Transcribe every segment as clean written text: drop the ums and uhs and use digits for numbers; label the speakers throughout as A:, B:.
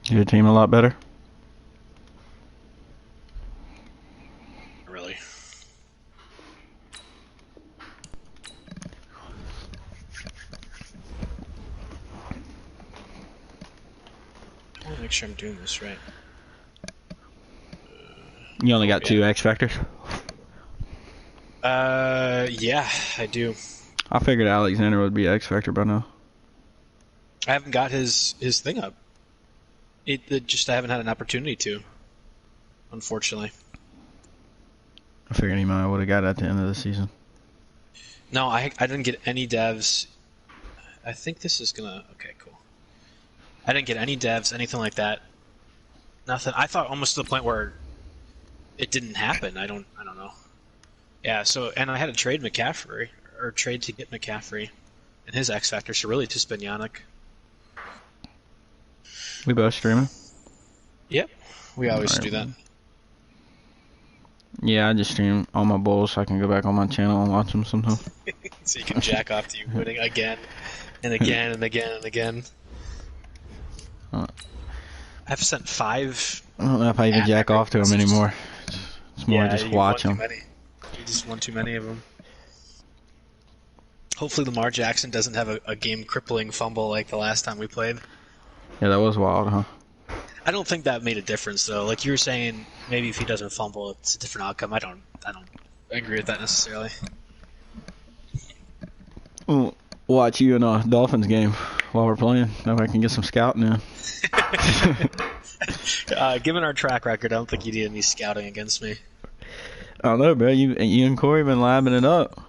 A: Your team a lot better?
B: Really. I want to make sure I'm doing this right.
A: You only got 2 X Factors?
B: Yeah, I do.
A: I figured Alexander would be X Factor by now.
B: I haven't got his thing up. It just I haven't had an opportunity to, unfortunately.
A: I figured he might would have got it at the end of the season.
B: No, I didn't get any devs. I think this is gonna... Okay, cool. I didn't get any devs, anything like that. Nothing. I thought almost to the point where it didn't happen. I don't know. Yeah, so... And I had to trade McCaffrey, or trade to get McCaffrey and his X Factor, so really just been Yannick.
A: We both streaming?
B: Yep. We always do that.
A: Yeah, I just stream all my bowls so I can go back on my channel and watch them sometimes.
B: So you can jack off to you winning again and again and again and again. I've sent 5.
A: I don't know if I even jack off to them anymore. It's more just watch them.
B: You just won too many of them. Hopefully Lamar Jackson doesn't have a game-crippling fumble like the last time we played.
A: Yeah, that was wild, huh?
B: I don't think that made a difference, though. Like you were saying, maybe if he doesn't fumble, it's a different outcome. I don't agree with that necessarily.
A: We'll watch you in a Dolphins game while we're playing. That way I can get some scouting in.
B: Given our track record, I don't think you need any scouting against me.
A: I don't know, bro. You and Corey been labbing it up.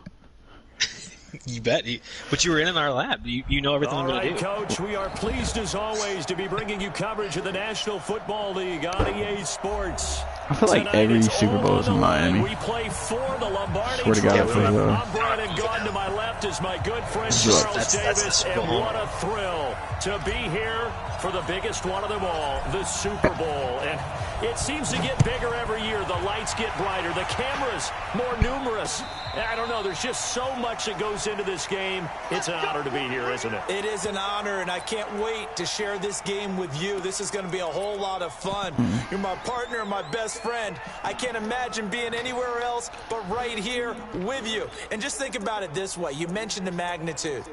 B: You bet. But you were in our lab. You know everything I'm going to do.
C: Coach, we are pleased as always to be bringing you coverage of the National Football League on EA Sports.
A: I feel like every Super Bowl is in Miami.
C: We play for the Lombardi.
A: Swear to God, I feel
C: I'm Brandon Gaudin. To my left is my good friend Charles Davis. And what a thrill to be here for the biggest one of them all, the Super Bowl. And it seems to get bigger every year. The lights get brighter. The cameras more numerous. I don't know. There's just so much that goes into this game. It's an honor to be here, isn't it?
D: It is an honor, and I can't wait to share this game with you. This is going to be a whole lot of fun. You're my partner and my best friend. I can't imagine being anywhere else but right here with you. And just think about it this way. You mentioned the magnitude.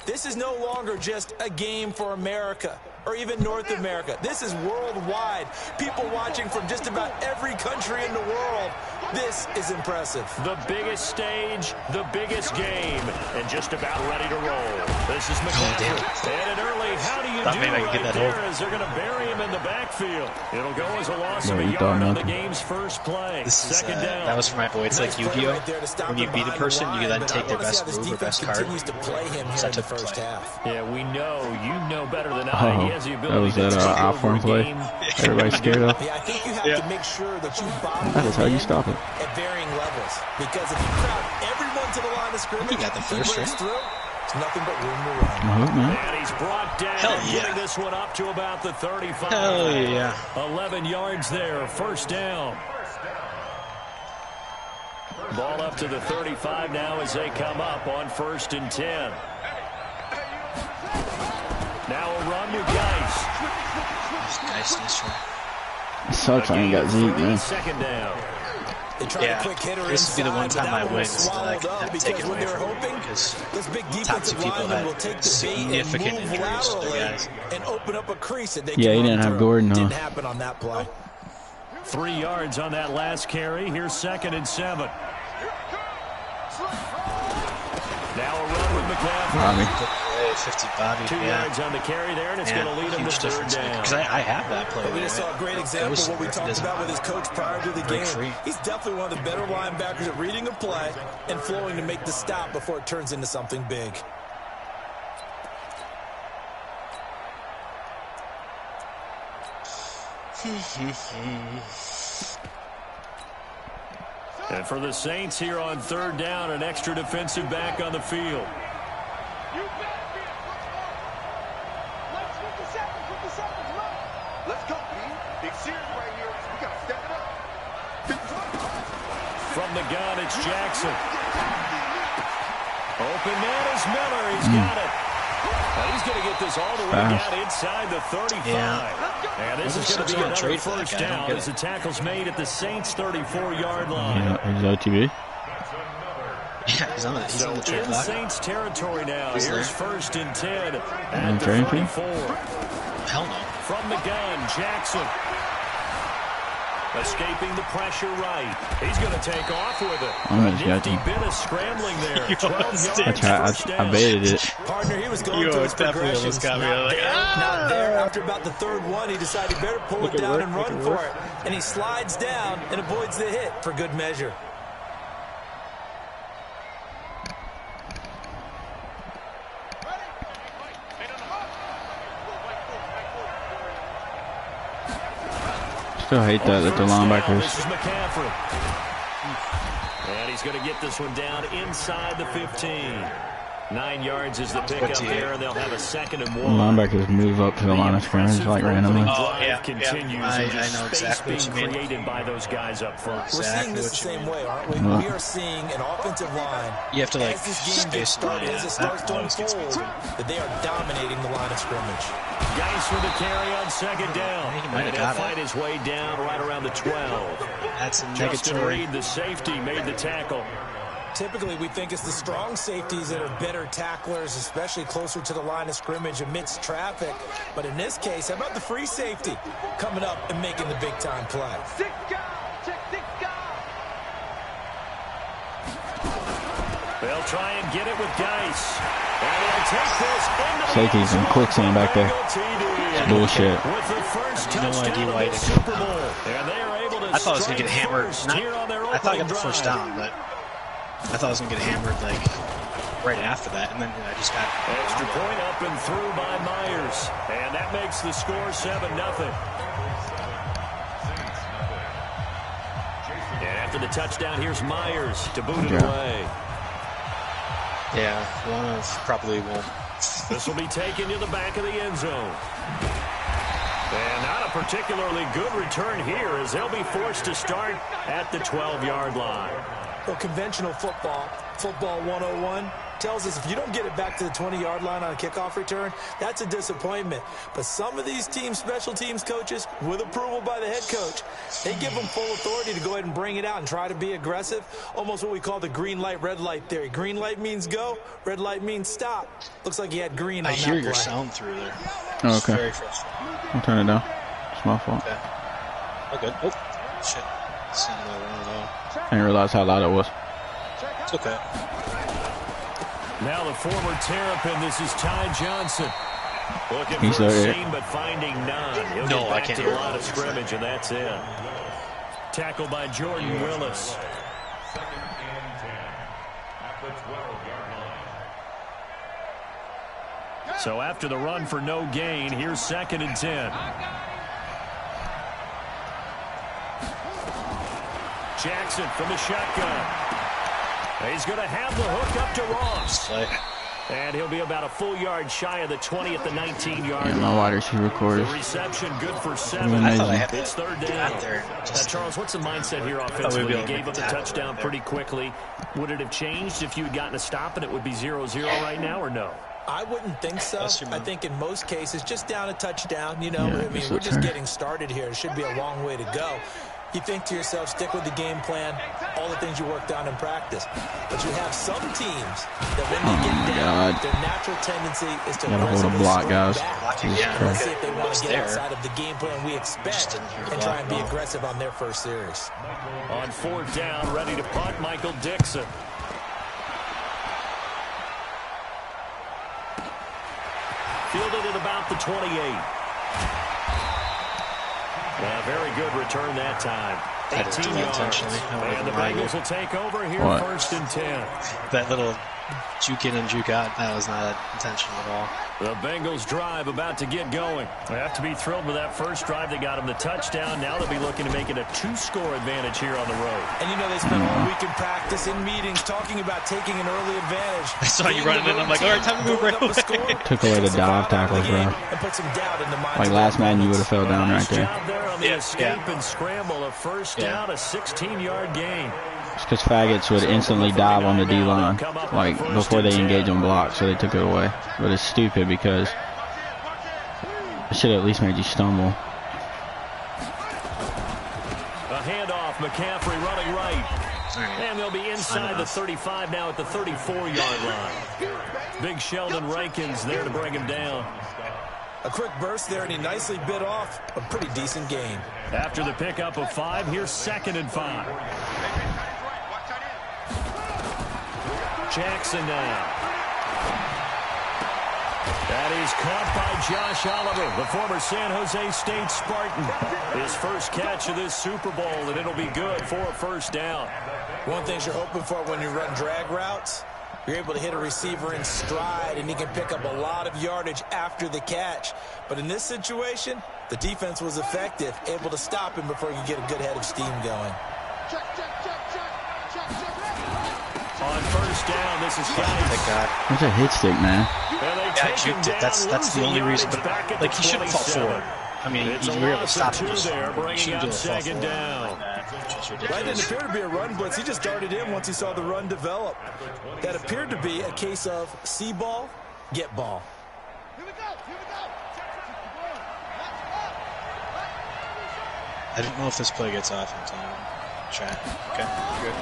D: This is no longer just a game for America or even North America. This is worldwide. People watching from just about every country in the world. This is impressive.
C: The biggest stage, the biggest game, and just about ready to roll. This is McCaffrey. And an early, how do you do right there as they're going to bury him in the backfield. It'll go as a loss of a yard on the game's first play.
B: This is,
C: Second down.
B: that was for my boy. It's like Yu-Gi-Oh! When you beat a person, you then take their best move or best card.
D: To play him here in the first half.
C: Yeah, we know. You know better than I. He has the ability
A: that was that I-form play. Everybody's scared of.
D: Yeah, I think you have to make sure that you bottom
A: That is how you stop it.
D: at varying levels. Because if you crowd everyone to the line of scrimmage,
B: He got the first
D: breaks
B: right?
D: through, it's nothing but room to run.
A: I hope, man.
C: And he's brought down,
B: Hell yeah.
C: getting this one up to about the 35.
B: Hell yeah.
C: 11 yards there, first down. Ball up to the 35 now as they come up on 1st and 10. Now a run with Geis.
A: It sucks I ain't got Zeke, man.
C: Second down.
B: Yeah, this would be the one time I win so that I can have to take it away from him because top 2 people had significant injuries to their guys.
D: And open up a crease that they
A: Yeah, he didn't have Gordon, huh?
D: Didn't happen on that play.
C: 3 yards on that last carry. Here's 2nd and 7. Now a run with McCaffrey.
B: 50 Bobby,
C: 2 yards on the carry there, and it's going to lead him to 3rd down.
B: Because I have that play.
D: We just saw a great example of what we talked about with his coach prior to the game. He's definitely one of the better linebackers at reading a play and flowing to make the stop before it turns into something big.
C: And for the Saints here on 3rd down, an extra defensive back on the field. From the gun, it's Jackson. Open man is Miller. He's got it. And he's going to get this all the way down inside the 35.
B: Yeah.
C: And this is going to be another first down as the tackle's made at the Saints' 34-yard line.
A: Yeah, he's OTB.
B: Yeah, he's on the trade block.
C: Saints territory now. Here's first and 10
A: And
C: at the 34.
B: Hell no.
C: From the gun, Jackson. Escaping the pressure right. He's going to take off with it.
A: I'm
C: A
A: just
C: nifty
A: got
C: bit of scrambling there.
B: You
C: 12
B: almost
C: yards
B: did.
C: first down.
A: I baited it.
D: Partner, he was going
B: You
D: through his
B: definitely
D: progressions.
B: almost got me.
D: Not
B: Like,
D: there, not there. After about the third one, he decided he better pull it down and run for it. And he slides down and avoids the hit for good measure.
A: Still hate that the linebackers.
C: This is McCaffrey. And he's going to get this one down inside the 15. 9 yards is the pickup there. They'll have a second and 1.
A: Linebackers move up to the line of scrimmage like randomly.
B: Oh, yeah.
C: Continues
B: I
C: and
B: know
C: space
B: exactly what you
C: being
B: mean.
C: created by those guys up front.
D: We're seeing this the same way, aren't we? We are seeing an offensive line.
B: You have to, like,
D: as this game gets
B: space the line,
D: started, as it starts to
B: always gets
D: unfold, that they are dominating the line of scrimmage.
C: Geis with the carry on second down.
B: He might have
C: And
B: got
C: he'll
B: it.
C: fight his way down right around the 12.
B: That's a
C: Justin
B: negatory.
C: Reed, the safety, made the tackle.
D: Typically, we think it's the strong safeties that are better tacklers, especially closer to the line of scrimmage amidst traffic. But in this case, how about the free safety coming up and making the big-time play?
C: They'll try and get it with Geis. And they'll take this into the
A: Safety's in quicksand back there. It's bullshit.
C: with the first
B: No idea
C: touchdown
B: why
C: of the
B: he didn't
C: Super
B: go down.
C: Bowl. And they are able to
B: I thought I was going to get
C: strike
B: hammered.
C: first here on their
B: I thought I got the
C: opening
B: first
C: drive.
B: down, but I thought I was going to get hammered, like, right after that. And then I just got...
C: Extra point up and through by Myers. And that makes the score 7-0. And after the touchdown, here's Myers to boot it away.
B: Yeah, one of probably won't.
C: This will be taken to the back of the end zone. And not a particularly good return here as they'll be forced to start at the 12-yard line.
D: Well, conventional football 101, tells us if you don't get it back to the 20-yard line on a kickoff return, that's a disappointment. But some of these teams, special teams coaches, with approval by the head coach, they give them full authority to go ahead and bring it out and try to be aggressive, almost what we call the green light, red light theory. Green light means go, red light means stop. Looks like you had green on
B: I
D: that
B: hear your
D: play.
B: sound through there.
A: Oh,
B: It's
A: okay.
B: very frustrating.
A: I'll turn it down. It's my fault.
B: Okay. Oh, good. Oh, shit. It's not another one at all.
A: I didn't realize how loud it was.
B: It's okay.
C: Now the former Terrapin, this is Ty Johnson. Looking
A: He's
C: for a
A: there.
C: seam, but finding none. He'll
B: No,
C: get
B: I
C: back
B: can't
C: to
B: hear
C: the line
B: it.
C: of scrimmage, and that's it. Tackled by Jordan Willis. So after the run for no gain, here's 2nd and 10. Jackson from the shotgun. He's going to have the hook up to Ross. And he'll be about a full yard shy of the 20 at the 19-yard
A: Yeah,
C: line.
A: my wide receiver record
C: The
A: is
C: reception good for 7.
A: I thought I
B: had
C: It's
B: to
C: 3rd
B: get
C: down.
B: out there.
C: Now, Charles, what's the mindset here
B: we'd
C: offensively?
B: be
C: You
B: able to
C: gave up the
B: tackle
C: touchdown
B: there.
C: pretty quickly. Would it have changed if you had gotten a stop and it would be 0-0 right now, or no?
D: I wouldn't think so.
B: Bless you,
D: I
B: man.
D: think in most cases, just down a touchdown, you know,
A: Yeah,
D: I mean,
A: it's
D: we're
A: okay.
D: just getting started here. It should be a long way to go. You think to yourself, stick with the game plan, all the things you worked on in practice. But you have some teams that when they get down,
A: God.
D: their natural tendency is to
A: Gotta hold a
D: aggressively
A: block,
D: swing
A: guys.
D: back.
A: Jesus
B: Yeah.
D: Let's
A: Christ.
D: see if they want
B: It's
D: to get
B: there.
D: outside of the game plan we expect
B: didn't hear the
D: and try
B: block.
D: and be aggressive on their first series.
C: On 4th down, ready to punt, Michael Dixon. Fielded at about the 28. A very good return that time.
B: I didn't do
C: 18
B: that
C: yards.
B: intentionally. I would've
C: And the
B: been lying.
C: Bengals will take over here,
A: What?
C: 1st and 10.
B: That little juke in and juke out, that was not intentional at all.
C: The Bengals drive about to get going. They have to be thrilled with that first drive. They got them the touchdown. Now they'll be looking to make it a 2-score advantage here on the road.
D: And you know they spent all week in practice, in meetings, talking about taking an early advantage.
B: I saw you running in, I'm like, all right, time to move right away.
A: Took away the dive tackles, bro.
D: And put some doubt in the minds
A: Like
D: of
A: last
D: their
A: man, you would
D: opponents.
A: have fell down right
C: Nice
A: there.
C: job there on the
B: Yeah,
C: escape
B: yeah.
C: and scramble. A first
B: Yeah.
C: down, a 16-yard gain.
A: It's because faggots would instantly dive on the D-line, like, before they engage on block, so they took it away. But it's stupid because it should have at least made you stumble.
C: handoff. McCaffrey running right. And they'll be inside the 35 now at the 34-yard line. Big Sheldon Rankins there to bring him down.
D: A quick burst there, and he nicely bit off a pretty decent gain.
C: After the pickup of 5, here's 2nd and 5. Jackson now. That is caught by Josh Oliver, the former San Jose State Spartan. His first catch of this Super Bowl, and it'll be good for a first down.
D: One thing you're hoping for when you run drag routes, you're able to hit a receiver in stride, and he can pick up a lot of yardage after the catch. But in this situation, the defense was effective, able to stop him before he could get a good head of steam going.
C: On first down, this is Guice.
B: Thank God.
A: What's a hit stick, man?
B: Yeah, I juked it. That's the only reason. But like, he shouldn't fall forward. I mean, you were able to stop him.
C: Bringing up 2nd down.
D: That didn't appear to be a run blitz. He just darted in once he saw the run develop. That appeared to be a case of see ball, get ball.
B: I don't know if this play gets off in time. Try. Okay, good.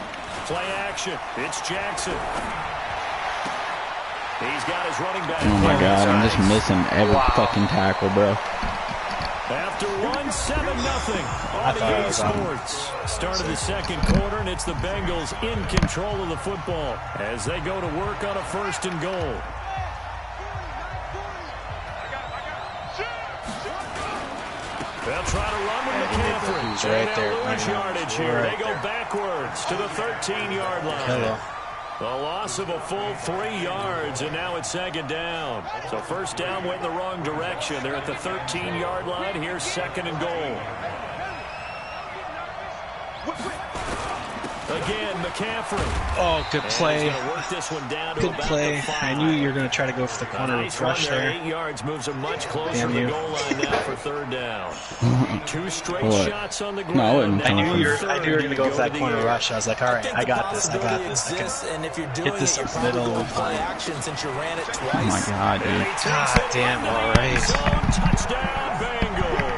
C: Play action. It's Jackson. He's got his running back.
A: Oh my God, I'm just missing every fucking tackle, bro.
C: After 1-7-0 on the EA Sports. Start of the second quarter, and it's the Bengals in control of the football as they go to work on a 1st and goal. They'll try to run with McCaffrey.
B: He's right there.
C: Lose yardage here. They go backwards to the 13-yard line.
B: Hello.
C: A loss of a full 3 yards, and now it's 2nd down. So first down went in the wrong direction. They're at the 13-yard line. Here's 2nd and goal. Again, McCaffrey.
B: Oh, good play.
C: Work this one down to
B: Good play. I knew you were going to try to go for the corner rush there.
C: 8 yards moves them much closer to the goal line now for 3rd down. 2 straight shots on the ground.
A: No, I wouldn't.
B: I knew you were going to go for that corner rush. I was like, all right, I got this. I got this. I
D: And if you're
B: can
D: doing
B: hit this
D: it,
B: up
D: you're
B: the middle.
D: probably
B: We'll
D: going
B: be
D: to play
B: fine.
D: action since you ran it twice.
A: Oh my God, dude.
B: God damn, all right.
C: Touchdown, Bengals.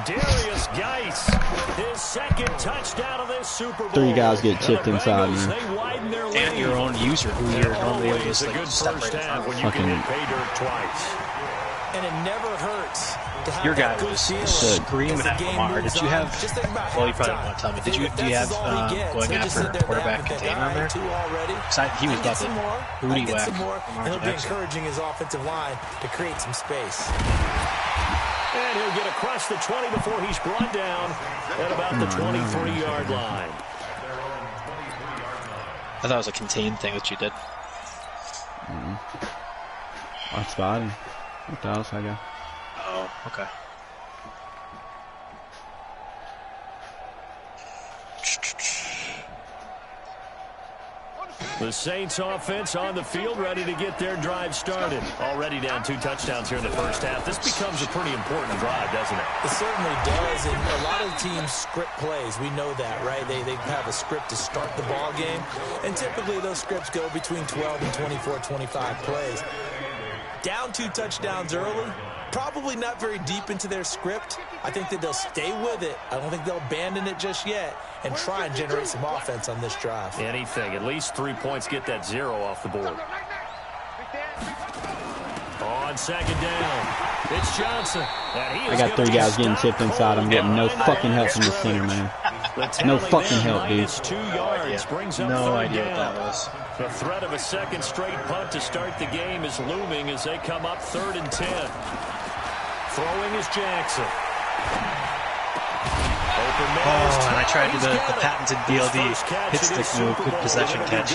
C: Darius Guice, his 2nd touchdown of this Super Bowl.
A: 3 guys get chipped inside, man.
C: They widen their lead.
B: And your own user who you're normally able to
C: Always a
B: like,
C: good
B: step
C: first
B: right in
C: half
B: front
C: when
B: of.
C: you can hit pay dirt twice.
D: And it never hurts to have
B: Your guy
D: that good
B: was
D: feeling
B: screaming
D: as the
B: at
D: game
B: Lamar.
D: moves
B: Did you
D: on.
B: have?
D: Just think about
B: Well, you probably
D: halftime.
B: won't tell me. Do you
D: If that's
B: have
D: all he gets,
B: going
D: he'll just
B: after
D: sit there
B: quarterback
D: and think,
B: containment
D: all
B: on there?
D: right, 2 already.
B: He was
D: I
B: about
D: get
B: to
D: some more.
B: booty
D: I get
B: whack
D: some more.
B: Lamar
D: And he'll be
B: Jackson.
D: encouraging his offensive line to create some space.
C: And he'll get across the 20 before he's brought down at about the 23-yard line.
B: I thought it was a contained thing that you did.
A: I spotted. What else I got?
B: Oh, okay.
C: The Saints offense on the field, ready to get their drive started. Already down 2 touchdowns here in the first half. This becomes a pretty important drive, doesn't it?
D: It certainly does, and a lot of teams script plays. We know that, right? They have a script to start the ball game, and typically those scripts go between 12 and 24, 25 plays. Down 2 touchdowns early, probably not very deep into their script. I think that they'll stay with it. I don't think they'll abandon it just yet and try and generate some offense on this drive.
C: Anything. At least 3 points, get that 0 off the board. On 2nd down, it's Johnson.
A: I got 3 guys getting chipped inside. I'm getting no fucking help from the center, man. No fucking help, dude.
C: 2 yards brings up
B: No
C: 3rd
B: idea what
C: down.
B: that was.
C: The threat of a 2nd straight punt to start the game is looming as they come up 3rd and 10. Throwing is Jackson.
B: Oh, and I tried to do the patented BLD hit stick move, good possession catch.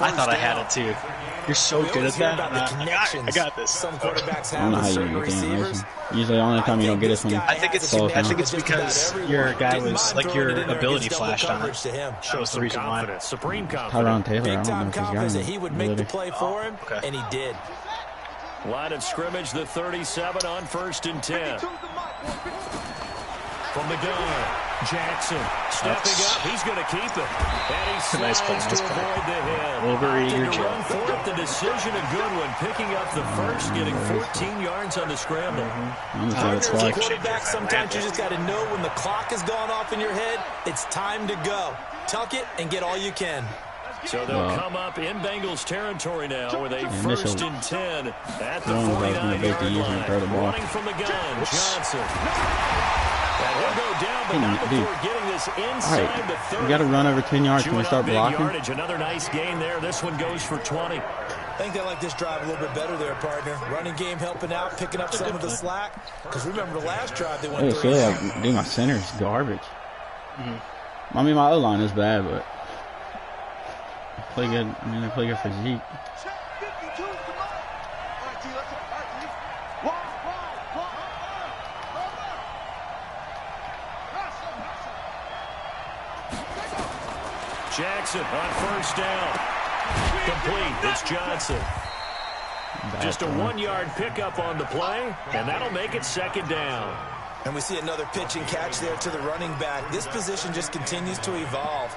B: I thought I had it too. You're so good at that. I got this.
D: Some quarterbacks
A: I don't know
D: have
A: how
D: with
A: you
D: certain
A: get
D: receivers.
A: it. Usually the only time you don't get this one.
B: I think it's because your guy was like your ability flashed on it. That was the reason why.
C: Supreme confidence.
A: Tyron Taylor, I
D: Big
A: don't know
D: time
A: if he's got
D: confidence that
A: any
D: he would make the
A: ability.
D: play for him,
B: okay.
D: and he did.
C: Line of scrimmage, the 37 on 1st and 10. From the gun, Jackson stepping up. He's going to keep it. And he slides to avoid the hit.
B: Over-eager
C: run for it. The decision a good one. Picking up the first, getting 14 yards on the scramble.
D: As a quarterback, sometimes you just got to know when the clock has gone off in your head, it's time to go. Tuck it and get all you can.
C: So they'll come up in Bengals territory now with a 1st and 10 at the 49-yard line. Running from the gun, Johnson. And he'll go down, but not before getting this inside the 30.
A: We got to run over 10 yards when we start blocking.
C: Yardage. Another nice gain there. This one goes for 20.
D: I think they like this drive a little bit better there, partner. Running game helping out, picking up some of the slack. Because remember the last drive they went through.
A: Dude, my center's garbage. I mean, my O-line is bad, but they play good. I mean, they play good for Zeke.
C: Jackson on 1st down. Complete. It's Johnson. Just a 1-yard pickup on the play, and that'll make it 2nd down.
D: And we see another pitch and catch there to the running back. This position just continues to evolve.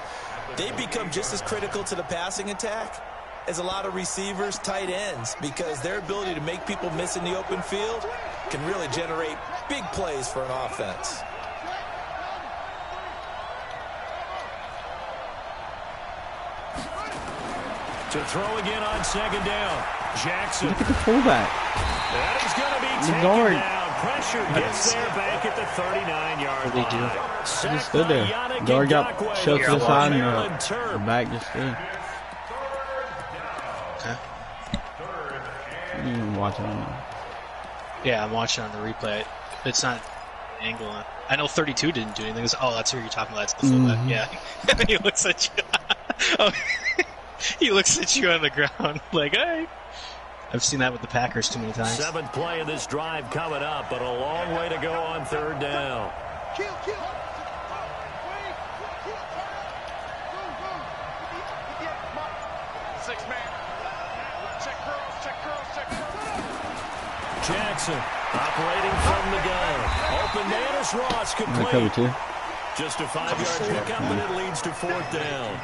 D: They've become just as critical to the passing attack as a lot of receivers, tight ends, because their ability to make people miss in the open field can really generate big plays for an offense.
C: To throw again on 2nd down. Jackson.
A: Look at the fullback.
C: That is going to be taken down. Pressure gets there back at the 39-yard line.
B: What do they do?
A: Just stood there. Guard got shoved to the side and the back just stood.
B: Okay.
A: You can watch it on
B: Yeah, I'm watching on the replay. It's not angle on. I know 32 didn't do anything. Oh, that's who you're talking about. That's the fullback. Yeah. He looks at you. Oh, he looks at you on the ground like, hey. I've seen that with the Packers too many times.
C: 7th play of this drive coming up, but a long way to go on 3rd down. Jackson operating from the gun. Open man is Ross, complete. Just a 5-yard pickup, and it leads to 4th down.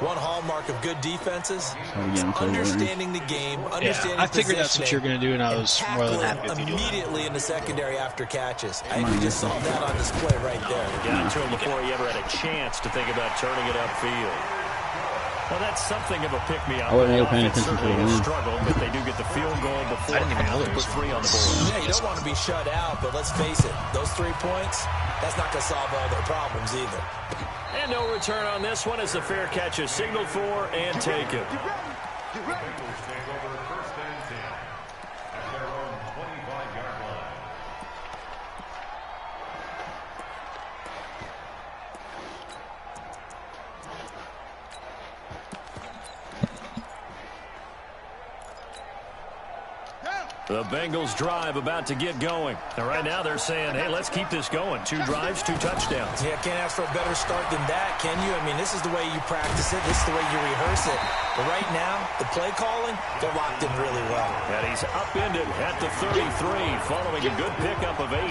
D: One hallmark of good defenses is understanding the game, understanding
B: I figured that's what you're going to do, and I was more than happy if you do it.
D: Immediately in the secondary after catches. I think we just saw that on display right there.
C: Got to him before he ever had a chance to think about turning it upfield. Well, that's something of a pick-me-up.
A: I wasn't really paying attention to the
C: struggle, but they do get the field goal before
B: I didn't even know there was
C: 3 on the board.
D: Yeah, you don't want to be shut out, but let's face it, those 3 points, that's not going to solve all their problems either.
C: And no return on this one as the fair catch is signaled for and taken. The Bengals drive about to get going. And right now they're saying, hey, let's keep this going. 2 drives, 2 touchdowns.
D: Yeah, can't ask for a better start than that, can you? I mean, this is the way you practice it. This is the way you rehearse it. But right now, the play calling, they're locked in really well.
C: And he's upended at the 33 following a good pickup of 8.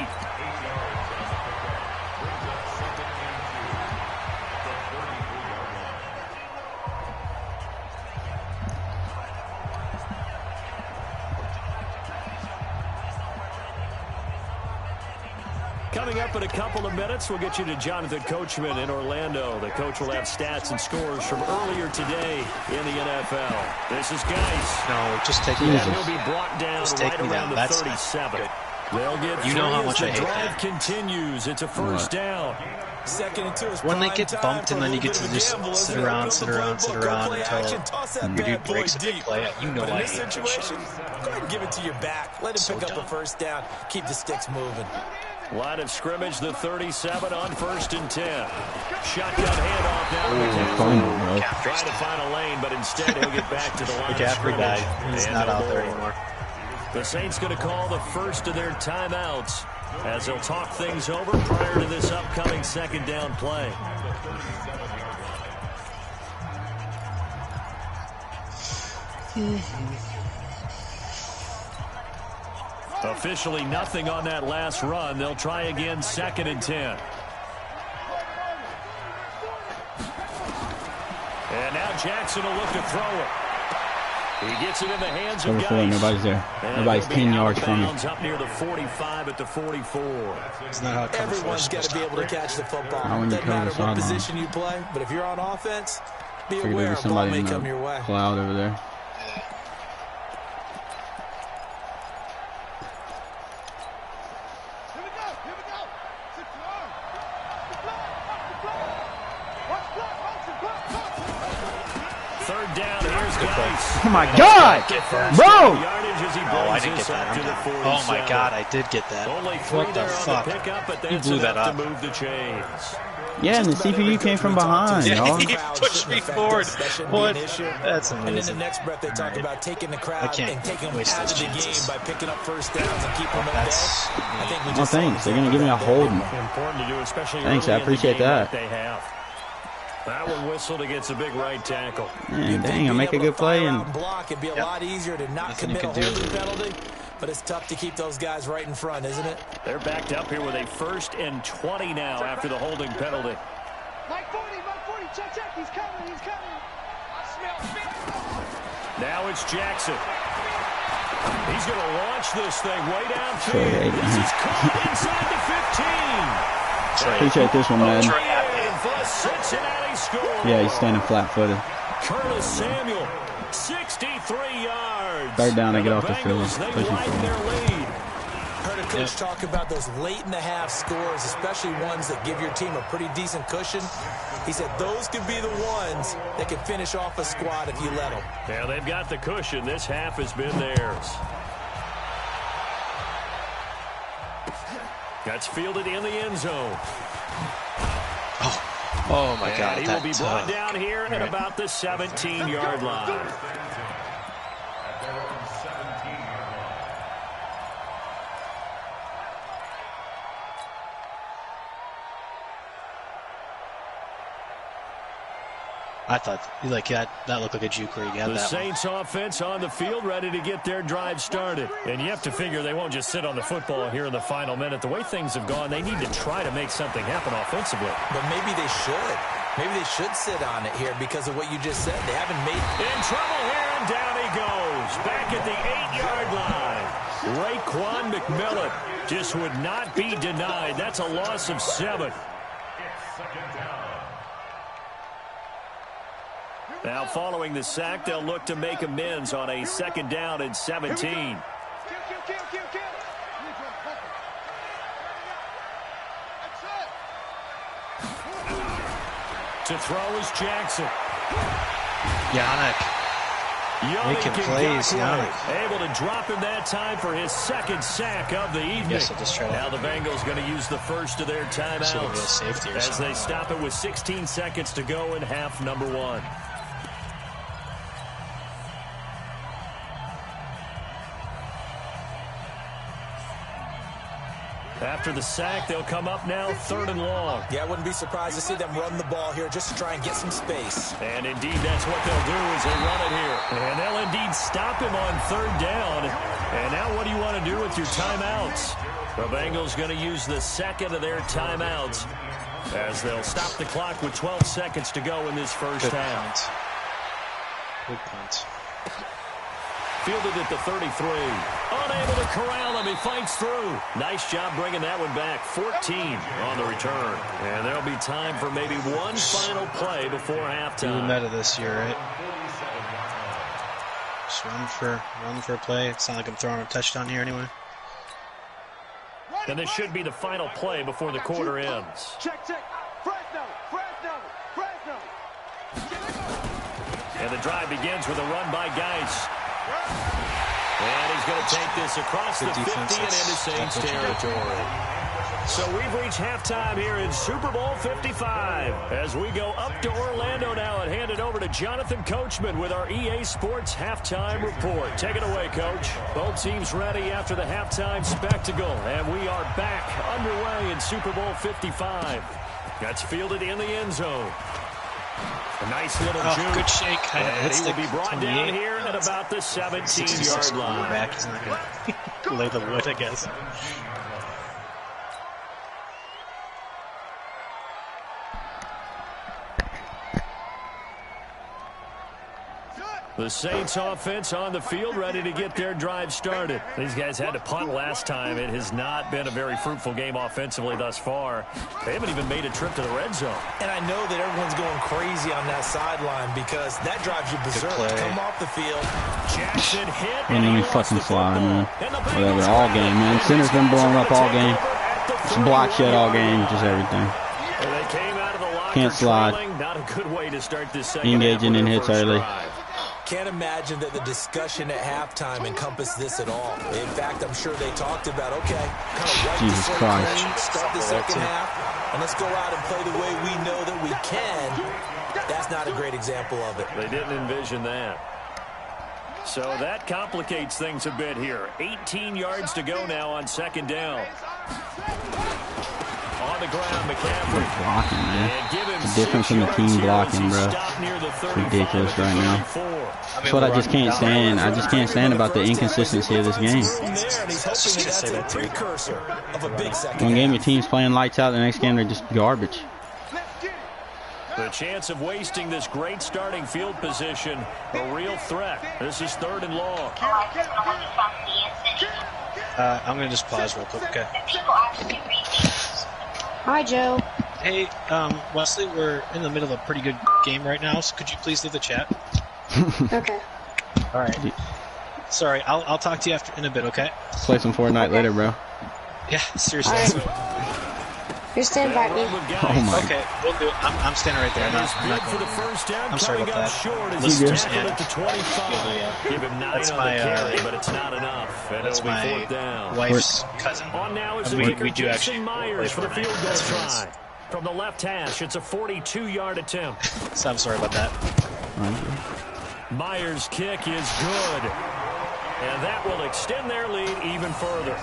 C: Coming up in a couple of minutes, we'll get you to Jonathan Coachman in Orlando. The coach will have stats and scores from earlier today in the NFL. This is Geis.
B: No, just take me down.
C: He'll be brought down right around the 37. They'll get 3
B: how
C: as
B: much
C: the
B: I hate
C: drive
B: that.
C: continues. It's a 1st down.
D: 2nd and 2 is
B: when they get bumped and then you get to just sit around until your dude breaks a big play. You know
D: in
B: I
D: this
B: hate that
D: situation,
B: shit.
D: go ahead and give it to your back. Let him pick up a 1st down. Keep the sticks moving.
C: Line of scrimmage, the 37 on 1st and 10. Shotgun handoff now. Trying to find a lane, but instead he'll get back to the line of scrimmage.
B: He's not out there anymore.
C: The Saints going to call the first of their timeouts as they'll talk things over prior to this upcoming 2nd down play. Officially nothing on that last run. They'll try again 2nd and 10. And now Jackson will look to throw it. He gets it in the hands of
A: Over 4, nobody's there. Nobody's 10 yards from him.
C: Up near the 45 at the 44.
B: It's not how
D: everyone's got to be able to catch the football.
A: Not when you
D: Doesn't matter
A: cover the
D: what
A: sideline.
D: position you play, but if you're on offense, be
A: Figured
D: aware
A: there was
D: a ball
A: somebody
D: may
A: in
D: come your
A: the
D: way.
A: cloud over there.
C: Third down, here's Geis.
A: Oh my God! Bro!
B: Oh, I didn't get that. Oh my God, I did get that. What the fuck? You blew that up.
A: Yeah, and the CPU came from behind, y'all.
B: He pushed me forward. What? That's
D: And in the
B: amazing.
D: next breath, they talk about taking the crowd
B: can't
D: and taking them
B: waste
D: out of
B: those
D: the game
B: chances.
D: by picking up first downs and keeping them at
B: That's
D: bay. I think we
A: Oh,
D: just saw
A: thanks.
D: the
A: They're going to give me a holding.
C: Important to do, especially
A: Thanks,
C: early
A: I
C: in the
A: appreciate
C: game
A: that.
C: like they have. That one whistled against a big right tackle.
A: Man, dang, I make a good play and
D: block. It'd be a lot easier to not
B: Nothing you
D: commit a
B: can do.
D: holding penalty, but it's tough to keep those guys right in front, isn't it?
C: They're backed up here with a 1st and 20 now after the holding penalty.
E: Mike 40, check, he's coming. I smell fear.
C: Now it's Jackson. He's going to launch this thing way downfield.
A: Trey,
C: This is caught inside the 15.
A: appreciate this one, man.
C: And for the Cincinnati score.
A: Yeah, he's standing flat-footed.
C: Curtis Samuel, 63 yards.
A: Third down, I
C: And
A: get
C: the
A: off the field.
C: Bengals, they
A: Pushing
C: widen
A: for
C: their lead.
D: Heard a coach talk about those late in the half scores, especially ones that give your team a pretty decent cushion. He said those could be the ones that could finish off a squad if you let them.
C: Yeah, they've got the cushion. This half has been theirs. That's fielded in the end zone.
B: Oh my God.
C: And he will be brought down here at about the 17-yard line.
B: I thought that looked like a juke where he got
C: The
B: that one.
C: Saints offense on the field, ready to get their drive started. And you have to figure they won't just sit on the football here in the final minute. The way things have gone, they need to try to make something happen offensively.
D: But maybe they should. Maybe they should sit on it here because of what you just said. They haven't made...
C: In trouble here, and down he goes. Back at the 8-yard line. Raekwon McMillan just would not be denied. That's a loss of 7. Now, following the sack, they'll look to make amends on a 2nd down and 17. To throw is Jackson.
B: Yannick. Making plays, Yannick.
C: Able to drop him that time for his 2nd sack of the evening.
B: Yes, I'll just try
C: Now the Bengals going to use the first of their timeouts
B: safety or
C: as
B: something.
C: they stop it with 16 seconds to go in half number 1. After the sack, they'll come up now 3rd and long.
D: Yeah, I wouldn't be surprised to see them run the ball here just to try and get some space.
C: And indeed, that's what they'll do is they'll run it here. And they'll indeed stop him on 3rd down. And now what do you want to do with your timeouts? The Bengals going to use the 2nd of their timeouts as they'll stop the clock with 12 seconds to go in this first half.
B: Good punt.
C: Fielded at the 33. Unable to corral him. He fights through. Nice job bringing that one back. 14 on the return. And there'll be time for maybe one final play before halftime.
B: Meta this year, right? Just run for a play. It's not like I'm throwing a touchdown here anyway.
C: And this should be the final play before the quarter ends.
E: Check. Fresno.
C: And the drive begins with a run by Geis. And he's going to take this across the 50 and into Saints territory. So we've reached halftime here in Super Bowl 55. As we go up to Orlando now and hand it over to Jonathan Coachman with our EA Sports Halftime Report. Take it away, Coach. Both teams ready after the halftime spectacle. And we are back underway in Super Bowl 55. That's fielded in the end zone. A nice little juke.
B: Good shake.
C: And he will be brought down here at about the 17-yard line.
B: Back. He's not going to lay the wood, I guess.
C: The Saints offense on the field, ready to get their drive started. These guys had to punt last time. It has not been a very fruitful game offensively thus far. They haven't even made a trip to the red zone.
D: And I know that everyone's going crazy on that sideline because that drives you berserk to come off the field.
C: Jackson hit.
A: And then we fucking slide, man. Whatever, all game, man. Center's been blowing up all game. Just block shit all game, just everything.
C: They came out of the locker
A: Can't slide.
C: Not a good way to start this second
A: Engaging in hits early.
D: Can't imagine that the discussion at halftime encompassed this at all. In fact, I'm sure they talked about, okay, kind of wipe
A: Jesus
D: the
A: Christ.
D: clean, start the second half, and let's go out and play the way we know that we can. That's not a great example of it.
C: They didn't envision that. So that complicates things a bit here. 18 yards to go now on second down. On the ground, McCaffrey.
A: Blocking, man. The difference in the team blocking, bro. It's ridiculous right now. That's what I just can't stand. I just can't stand about the inconsistency of this game. One game your team's playing lights out, the next game they're just garbage.
C: The chance of wasting this great starting field position, a real threat. This is 3rd and long.
B: I'm going to just pause real quick, okay?
F: Hi, Joe.
B: Hey, Wesley, we're in the middle of a pretty good game right now, so could you please leave the chat?
F: Okay.
B: All right. Sorry, I'll talk to you in a bit, okay?
A: Let's play some Fortnite later, bro.
B: Yeah, seriously.
F: You're standing by me.
A: Oh my.
B: Okay, we'll do it. I'm standing right there. I'm not
C: for the
B: going
C: first down.
B: I'm sorry about that.
C: Short as
A: You good?
C: at the 25. Give him 9
B: That's
C: on
B: my,
C: the carry, but it's not enough. And
B: That's
C: it'll be
B: my
C: 4th down.
B: wife's cousin.
C: On now is
B: we do actually
C: Myers for the
B: play
C: field goal
B: Fortnite.
C: try. From the left hash, it's a 42-yard attempt.
B: So I'm sorry about that.
C: Myers' kick is good. And that will extend their lead even further.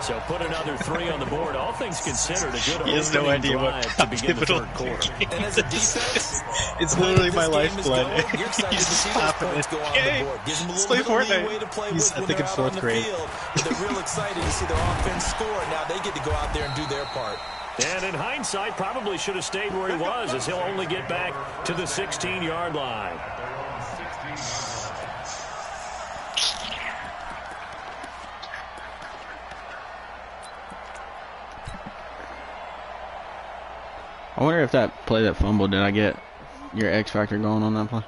C: So put another 3 on the board. All things considered, a good
B: He has no idea what
C: drive to begin the
B: pivotal
C: third quarter.
D: And as a defense,
B: it's literally my lifeblood.
D: You're excited to see those points go on the board. Gives them a little
B: Let's play
D: bit of leeway to
B: Fortnite.
D: play
B: He's,
D: with
B: I
D: when
B: think, in
D: they're out on
B: 4th
D: the
B: grade.
D: field. But they're real excited to see their offense score. Now they get to go out there and do their part.
C: And in hindsight, probably should have stayed where he was, as he'll only get back to the 16-yard line.
A: I wonder if that play, that fumble, did I get your X factor going on that play?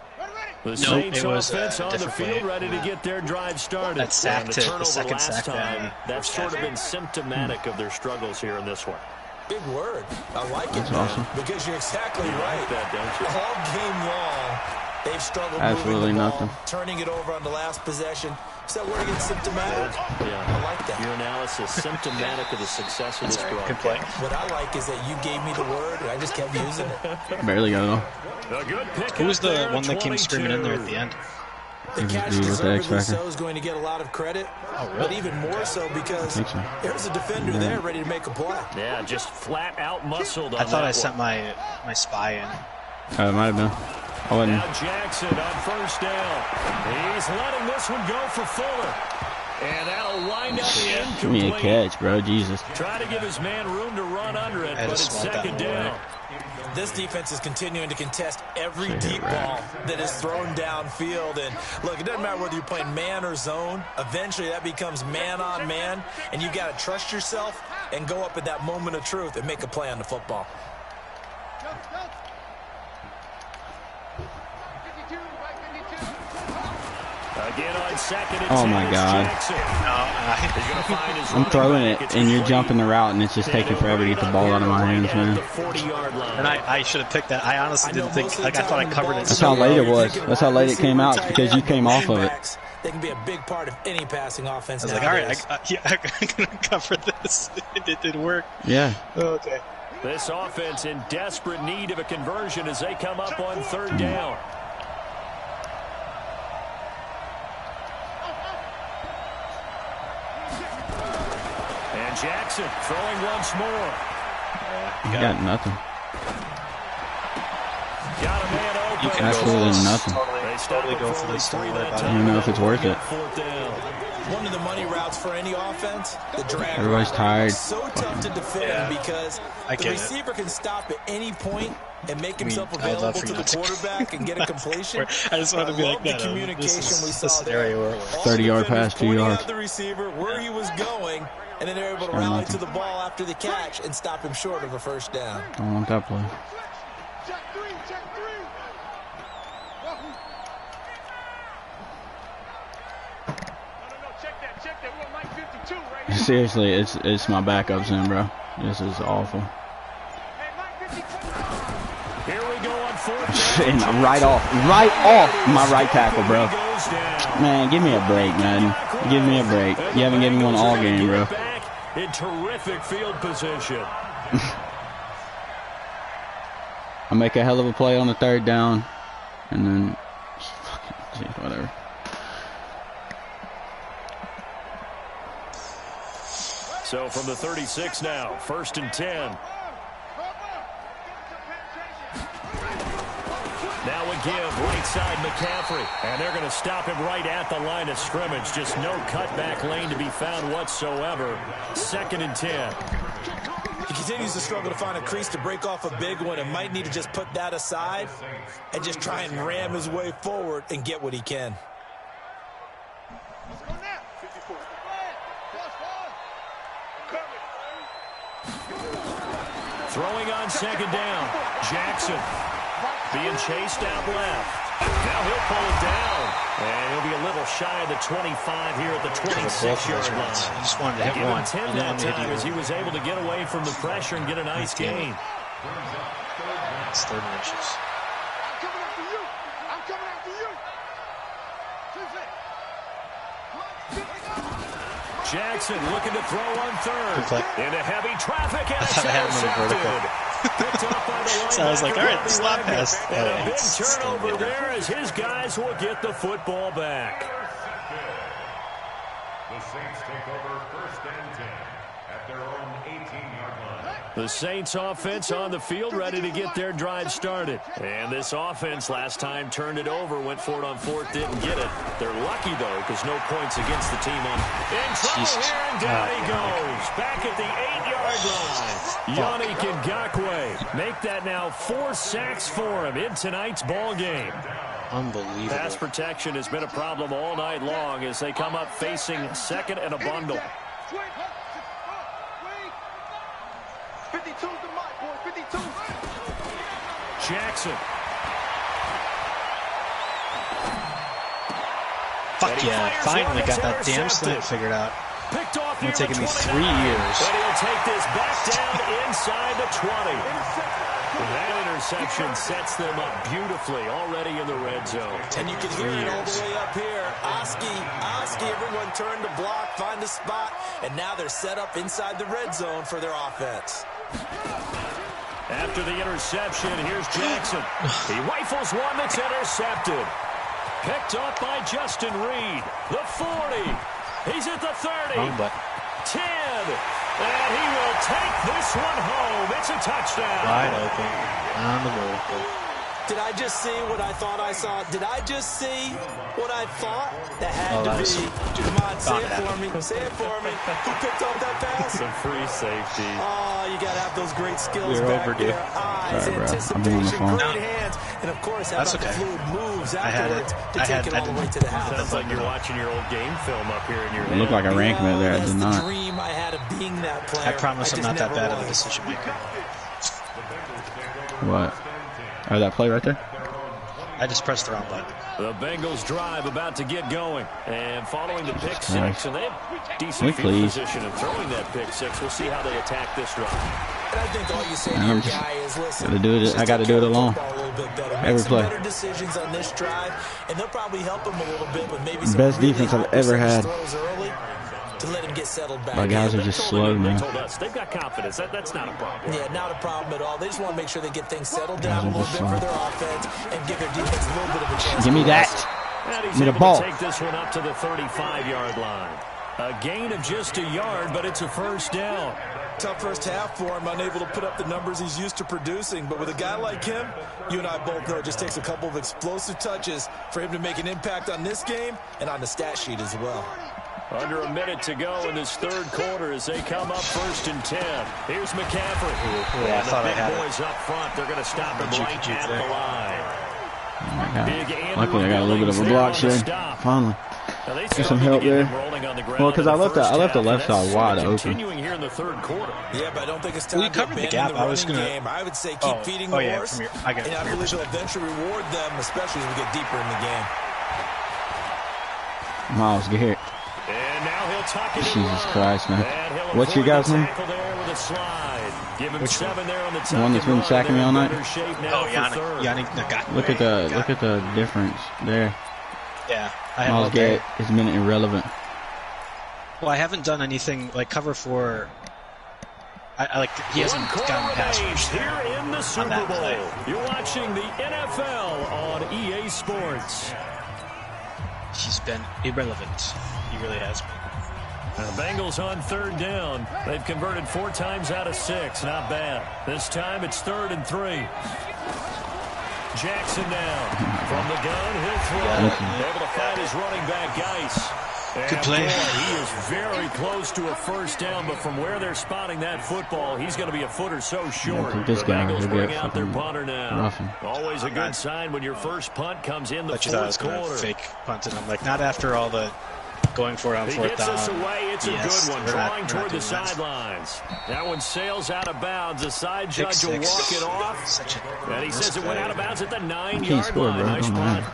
C: The
B: No,
C: Saints
B: it was
C: offense
B: a
C: on the
B: different
C: field,
B: play.
C: ready to get their drive started.
B: That sack
C: And the
B: to the
C: turnover
B: second
C: last
B: sack
C: time, that's
B: was
C: sort of been symptomatic of their struggles here in this one.
D: Big word. I like it,
A: That's
D: man,
A: awesome.
D: because you're exactly
C: You
D: right.
C: like that, don't you?
D: All game long, they've struggled
A: Absolutely
D: moving the ball,
A: nothing.
D: turning it over on the last possession. Is that word against symptomatic?
C: Yeah.
D: I like that.
C: Your analysis symptomatic of the success of this
B: Good play.
C: broadcast.
D: What I like is that you gave me the word, and I just kept using it.
A: Barely got it all.
C: A good pick
B: Who was
C: up
B: the
C: there,
B: one that came screaming in there at the
C: 22.
B: end?
D: The
A: Just
D: catch
A: do with the X
D: deservedly
A: factor.
D: so is going to get a lot of credit,
B: really?
D: but even more so because
A: think so.
D: there's a defender there ready to make a play.
C: Yeah, just flat out muscled on
B: I thought
C: that
B: I sent
C: one.
B: my spy in.
A: It might have been. I wasn't.
C: Now Jackson on first down. He's letting this one go for Fuller. And that'll wind up incomplete.
A: Give me a catch, bro. Jesus.
C: Try to give his man room to run under it,
B: I had
C: but
B: to
C: it's
B: swat that
C: second
B: one away.
C: down.
D: This defense is continuing to contest every
A: Say
D: deep
A: that right.
D: ball that is thrown downfield. And look, it doesn't matter whether you're playing man or zone. Eventually, that becomes man on man, and you got to trust yourself and go up at that moment of truth and make a play on the football.
C: Again on second and
A: Oh
C: 10,
A: my
C: it's
A: God.
C: Jackson. He's gonna find his
A: I'm
C: running
A: throwing
C: back.
A: it,
C: It's
A: and you're
C: complete.
A: jumping the route, and it's just taking forever to get the ball out of my hands,
C: Right at
A: man.
C: the 40-yard line.
B: And I should have picked that. I honestly didn't think,
D: most of
B: like,
D: the
B: I thought I
D: time
B: covered
D: the
B: it.
A: That's
B: so
A: how late it
B: well.
A: was. That's how late it came out, because you came off of it.
D: They can be a big part of any passing offense.
B: I was like, all right,
D: nowadays.
B: I'm going to cover this. It didn't work.
A: Yeah.
B: Okay.
C: This offense in desperate need of a conversion as they come up on third down. And Jackson throwing once more.
A: You got nothing.
C: Got a man open.
B: You can
A: Absolutely
B: go for this.
A: nothing.
C: They
B: Totally go for this. Don't worry about
A: I
B: it.
A: don't know if it's worth it.
C: Fourth down.
D: One of the money routes for any offense, the drag.
A: Everybody's tired.
D: So tough to defend because the receiver can stop at any point and make himself available to the quarterback and get a completion.
B: I just wanted to be like that.
D: The communication we saw
B: there.
A: 30-yard pass, 2 yards.
D: The receiver where he was going, and then they're able to rally to the ball after the catch and stop him short of a first down.
A: I don't want that play.
E: Check three. Check that. We're Mike 52 right here.
A: Seriously, it's my backups in, bro. This is awful.
E: Hey, Mike 52.
C: Here we go on fourth.
A: And right off my right tackle, bro. Man, give me a break, man. Give me a break. You haven't given me one all game, bro.
C: In terrific field position.
A: I make a hell of a play on the 3rd down, and then whatever.
C: So from the 36 now, 1st and 10. Now a give, right side McCaffrey. And they're going to stop him right at the line of scrimmage. Just no cutback lane to be found whatsoever. 2nd and 10.
D: He continues to struggle to find a crease to break off a big one and might need to just put that aside and just try and ram his way forward and get what he can.
E: Let's go now. 54.
C: Throwing on 2nd down. Jackson being chased out left. Now he'll pull it down. And he'll be a little shy of the 25 here at the 26-yard line.
B: He just wanted to hit one.
C: He didn't want to hit either. As he was able to get away from the pressure and get a nice gain.
B: It's 30 inches.
E: I'm coming after you. I'm coming after you.
C: Jackson looking to throw on 3rd. Into heavy traffic and it's
B: intercepted.
C: Picked up by the
B: So I was like, all right, slot pass.
C: And a big turnover there as his guys will get the football back.
G: The Saints take over 1st and 10 at their own 18-yard line.
C: The Saints offense on the field ready to get their drive started. And this offense last time turned it over, went for it on 4th, didn't get it. They're lucky, though, because no points against the team on. In trouble here, and down he goes. Back at the 8-yard line. Yannick Ngakoue make that now 4 sacks for him in tonight's ball game.
B: Unbelievable.
C: Pass protection has been a problem all night long as they come up facing 2nd and a bundle.
E: 52's the mic, boy. 52.
C: Jackson.
B: Fuck yeah, finally got that damn slant figured out.
C: Picked off
B: It's taken me 3 years.
C: And he'll take this back down inside the 20. That interception sets them up beautifully already in the red zone.
D: And you can hear it all the way up here. Oski, everyone turned to block, find a spot, and now they're set up inside the red zone for their offense.
C: After the interception, here's Jackson. He rifles one that's intercepted. Picked up by Justin Reed. The 40. He's at the 30. 10. And he will take this one home. It's a touchdown.
B: Wide open. On the move.
D: Did I just see what I thought I saw? Did I just see what I thought? That had to be. Come on, say it for me. Say it for me. Who picked up that pass?
C: Some free safety.
D: Oh, you got to have those great skills
B: We're
D: back
B: overdue.
D: there. Eyes,
A: Sorry, bro.
D: anticipation,
A: I've been on the phone.
D: great hands. And, of course, how
B: That's
D: about the
B: okay.
D: fluid moves
B: I had
D: afterwards
B: it.
D: to take it all the way to the house.
C: Sounds like you're watching your old game film up here in your
A: It looked like I ran commit there. I
D: That's
A: did
D: the
A: not.
D: dream I had of being that player.
B: I promise I'm
D: just
B: not that
D: never
B: bad of a
D: was.
B: decision maker.
A: What? Oh, that play right there?
B: I just pressed the wrong button.
C: The Bengals drive about to get going. And following the pick six, and they have decent field
A: Please.
C: position of throwing that pick six. We'll see how they attack this drive.
D: And I think all you say to your guy is, listen,
A: I got to do it alone. Every play.
D: Better decisions on this drive, and they'll probably help him a little bit with maybe some
A: Best
D: really
A: defense I've
D: high
A: ever had.
D: throws early to let him get settled back.
A: My guys are just slow,
C: They
A: man.
C: told us they've got confidence. That's not a problem.
D: Yeah, not a problem at all. They just want to make sure they get things settled down a little bit for their offense and give their defense a little bit of a chance.
A: Give me that.
C: And he's
A: Give me the
C: able
A: ball.
C: to take this one up to the 35-yard line. A gain of just a yard, but it's a first down.
D: Tough first half for him, unable to put up the numbers he's used to producing. But with a guy like him, you and I both know it just takes a couple of explosive touches for him to make an impact on this game and on the stat sheet as well.
C: Under a minute to go in this third quarter as they come up 1st and 10. Here's McCaffrey.
B: Yeah, I thought I had
C: boys up front. They're going to stop him right at the line.
A: Luckily, I got a little bit of a block shade. Finally. Get some help there. Well, because I left the left side wide open.
D: Yeah, but I don't think it's time
B: we covered the gap. I was gonna.
D: Game. I would say keep feeding the horse.
B: I got it.
D: And I believe it'll eventually reward them, especially as we get deeper in the game.
A: Miles Garrett.
C: And now he'll tuck it
A: Jesus Christ, man. What's your guy's name?
B: Which one?
A: The one that's been sacking me all night?
B: Oh, Yannick Ngakwe.
A: Look at the difference there.
B: Yeah.
A: Miles Garrett has been irrelevant.
B: Well, I haven't done anything like cover for. He hasn't gotten past
C: here in the Super Bowl. You're watching the NFL on EA Sports.
B: He's been irrelevant. He really has been.
C: The Bengals on 3rd down. They've converted 4 times out of 6. Not bad. This time it's 3rd and 3. Jackson now. From the gun, he'll throw. Able to find his running back, Geis.
B: Good play.
C: He is very close to a 1st down, but from where they're spotting that football, he's going to be a foot or so short.
A: Yeah, this guy
C: Bengals
A: will
C: bring
A: get
C: out their punter now.
A: Roughing.
C: Always a good sign when your first punt comes in the
B: But you thought I was
C: 4th
B: going to
C: quarter.
B: fake punt it. I'm like, not after all the going for it on 4th down.
C: Us away. It's a good one. Drawing toward the
B: that.
C: sidelines. That one sails out of bounds. The side judge will walk it off. And he says it went out of bounds at the 9-yard line. Nice punt.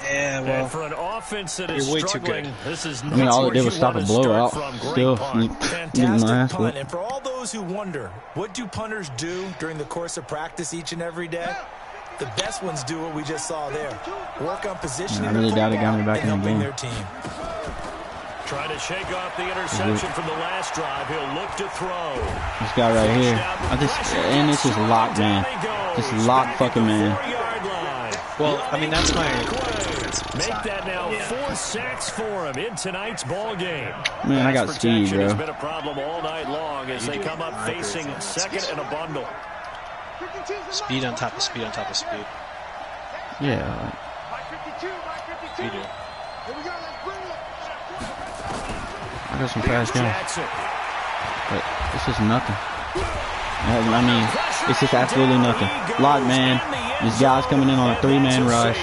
B: Yeah, well,
C: and for an offense that is
B: you're way too
C: struggling,
B: good.
C: This is
A: I mean, all it did was stop a blowout. Still,
D: fantastic punt. And for all those who wonder, what do punters do during the course of practice each and every day? The best ones do what we just saw there. Work on positioning.
A: I really doubt it got me back in the game.
D: Their team.
C: Trying to shake off the interception from the last drive. He'll look to throw.
A: This guy right here. And it's just locked, man. Just locked fucking man.
B: Well, I mean, that's my...
C: Make that now 4 sacks for him in tonight's ball game.
A: Man, I got speed, bro.
C: Has been a problem all night long as they come up facing 2nd and a bundle.
B: Speed on top of speed on top of speed.
A: Yeah.
B: You do.
A: I got some fast guys. But it's just nothing. I mean, it's just absolutely nothing. Lock, man. These guys coming in on a 3-man rush.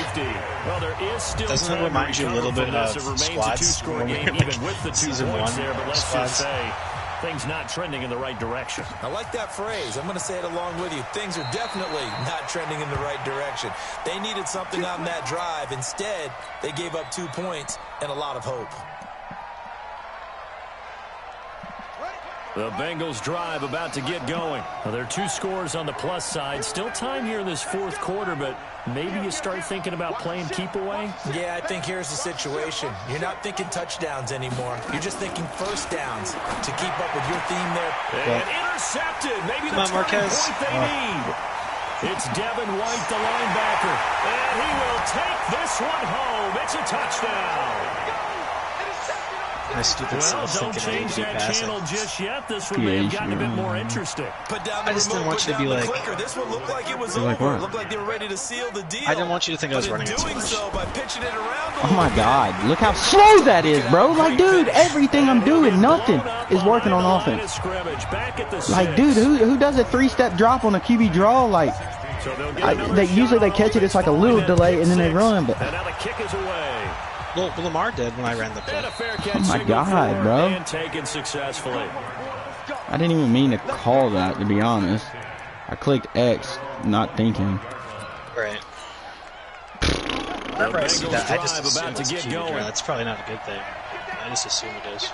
B: Doesn't it remind you a little bit of squads? Season 1 squads?
C: Things not trending in the right direction.
D: I like that phrase. I'm going to say it along with you. Things are definitely not trending in the right direction. They needed something on that drive. Instead, they gave up 2 points and a lot of hope.
C: The Bengals drive about to get going. Well, there are 2 scores on the plus side. Still time here in this 4th quarter, but maybe you start thinking about playing keep away?
D: Yeah, I think here's the situation. You're not thinking touchdowns anymore. You're just thinking 1st downs to keep up with your theme there.
C: And intercepted. Maybe the turning point they need. It's Devin White, the linebacker. And he will take this one home. It's a touchdown. Well, don't change that channel just yet. This one may have gotten a bit more interesting.
B: I just didn't want you to be like...
D: This one looked like it was over. It looked like they were ready to seal the deal.
B: I didn't want you to think I was running it too much.
D: So by pitching it around
A: Oh my God, look how slow that is, bro. Like, dude, everything I'm doing, nothing is working on offense. Like, dude, who does a 3-step drop on a QB draw? Like, usually they catch it, it's like a little delay, and then they run. But
C: now the kick is away.
B: Well, Lamar did when I ran the play.
A: Oh my God, bro.
C: And taken successfully.
A: I didn't even mean to call that, to be honest. I clicked X, not thinking.
B: Right. Whenever I see that, I just assume it's a QB draw. That's probably not a good thing. I just assume it is.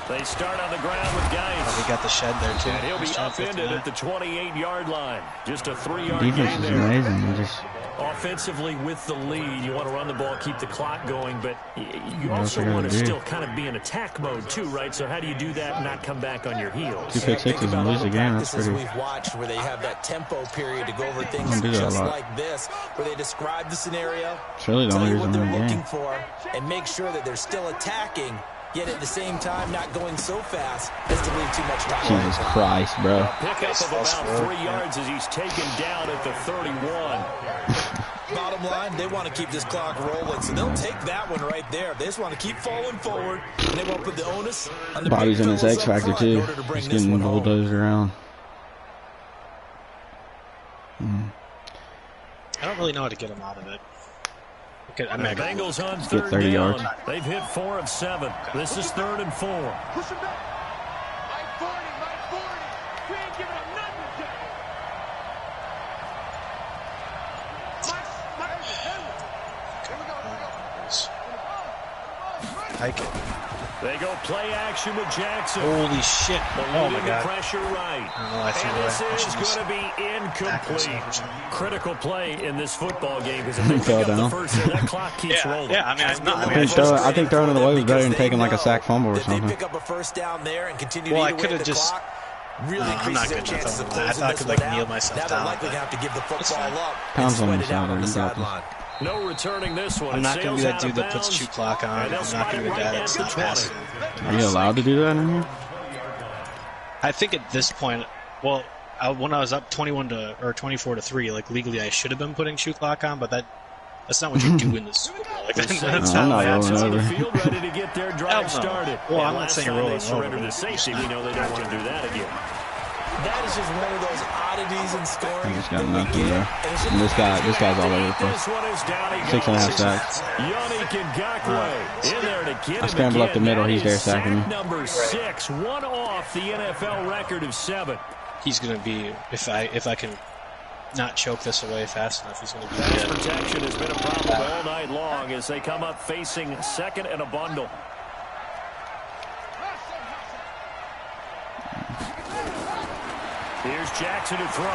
C: They start on the ground with Geis.
B: Oh, we got the shed there, too.
C: And he'll be upended at the 28-yard line. Just a 3-yard
A: defense
C: gain
A: is
C: there.
A: amazing. Just
C: offensively with the lead, you want to run the ball, keep the clock going, but you also want to still kind of be in attack mode too, right? So how do you do that and not come back on your heels?
A: 2 pick sixes and lose the game. That's pretty.
D: We've watched where they have that tempo period to go over things just like this, where they describe the scenario,
A: it's really the
D: tell
A: only
D: you
A: reason
D: what
A: I'm
D: they're
A: in the
D: looking
A: game.
D: for, and make sure that they're still attacking yet at the same time not going so fast as to leave too much time.
A: Jesus Christ, bro.
C: Pickup of about 3 yards as he's taken down at the 31.
D: Bottom line, they want to keep this clock rolling, so they'll take that one right there. They just want to keep falling forward, and they won't put the onus on the
A: Bobby's
D: big
A: in his
D: fellas
A: X
D: up
A: Factor
D: front
A: too.
D: in order to bring
A: He's
D: this
A: getting
D: one home.
A: bulldozed around.
B: I don't really know how to get him out of it. Okay,
C: The Bengals on
A: Get
C: 3rd
A: 30
C: down.
A: yards.
C: They've hit 4 of 7. This is 3rd and 4.
E: Push him back. Like 40, like 40. We ain't giving up nothing, Jay.
B: Hike it.
C: They go play action with Jackson.
B: Holy shit. Oh my
C: Eluding the
B: god.
C: pressure right.
B: I don't know, I threw
C: And
B: away. I
C: this
B: should
C: is
B: just
C: going to be
B: back myself or
C: incomplete.
B: something.
C: Critical play in this football game because if they
A: Fell
C: pick up the
A: down.
C: first, that clock keeps rolling.
B: Yeah, I mean, I'm not.
A: I think throwing it away was better than taking like a sack fumble or
D: If they
A: something.
D: pick up a first down there and continue
B: Well, I
D: to eat away
B: could've
D: at the
B: just-
D: clock, really
B: No, I'm
D: increases
B: not
D: their
B: good
D: chances
B: enough
D: of
B: on that. I
D: closing
B: thought I
D: this
B: could,
D: one
B: like, kneel
D: out.
B: myself
D: Now they're
B: down,
D: likely
B: but
D: to have to give the football
B: fine.
D: up
A: Pounds
D: and
A: on
D: sweat
A: the
D: it out
A: side,
D: on the
A: you got this.
D: sideline.
C: No returning this one.
B: I'm not going to be
C: Sails
B: that
C: out
B: dude
C: of
B: that puts
C: bounds,
B: shoot clock on.
C: and
B: I'm
C: they'll
B: not
C: spot
B: going to
C: it
B: be
C: right
B: that
C: at
B: that's
C: the
B: not
C: 20.
B: fast.
A: Are you allowed to do that in here?
B: I think at this point, well, when I was up 24-3, like legally I should have been putting shoot clock on, but that's not what you do in the Super Bowl. Like, that's
A: I'm not
C: Bats
A: rolling
C: on the
A: over.
C: field ready to get their drive
B: Hell no.
C: started.
B: Well,
C: And
B: I'm not
C: last
B: saying
C: time
B: rolling
C: they
B: over.
C: surrendered the safety. We know they don't want to do that again.
D: That is just one of those oddities in scoring.
A: He just got
D: that we
A: nothing,
D: get.
A: bro.
D: And it's just-
A: And this guy's all over the place.
C: This one is down. He
A: 6.5
C: goes.
A: sacks.
C: Yannick Ngakoue in there to get
A: I
C: him
A: scramble up the
C: again.
A: middle,
C: That
A: he's there
C: is
A: sacking me.
C: sack number 6, one off the NFL record of 7.
B: He's going to be, if I can not choke this away fast enough, he's going to be
C: Pass
B: dead.
C: protection has been a problem all night long as they come up facing second and a bundle. Here's Jackson to throw.